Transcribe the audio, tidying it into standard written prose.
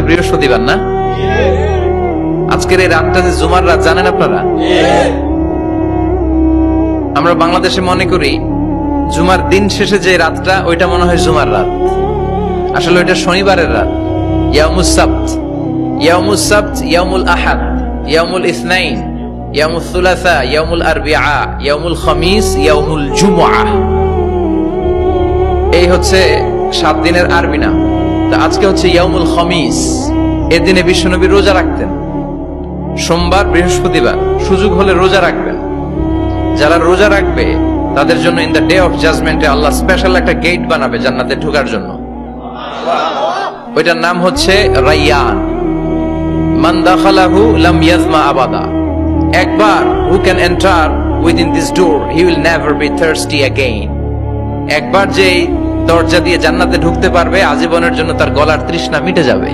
বৃহস্পতিবার না? আজকের এই রাতটা যে জুমার রাত জানেন আপনারা? আমরা বাংলাদেশে মনে করি জুমার দিন শেষে যে রাতটা ওইটা মনে হয় জুমার রাত, আসলে ওইটা শনিবারের রাত। ইয়াউমুস সাবত, ইয়াউমুস সাবত, ইয়াউমুল আহাদ, ইয়াউমুল ইসনাইন, ইয়াউমুল সুলাসা, ইয়াউমুল আরবিআ, ইয়াউমুল খামিস, ইয়াউমুল জুমআ। এই হচ্ছে 7 দিনের আরবি নাম। তা আজকে হচ্ছে ইয়াউমুল খামিস। এর দিনে বিশ্বনবী রোজা রাখতেন, সোমবার বৃহস্পতিবার সুযোগ হলে রোজা রাখবেন। যারা রোজা রাখবে তাদের জন্য ইন দ্য ডে অফ জাজমেন্টে আল্লাহ স্পেশাল একটা গেট বানাবে জান্নাতে ঢোকার জন্য। ওইটার নাম হচ্ছে রাইয়ান। মান দাখালাহু লাম ইয়াজমা আবাদা। একবার who can enter within this door he will never be thirsty again. একবার যে দরজা দিয়ে জান্নাতে ঢুকতে পারবে আজীবনের জন্য তার গলার তৃষ্ণা মিটে যাবে।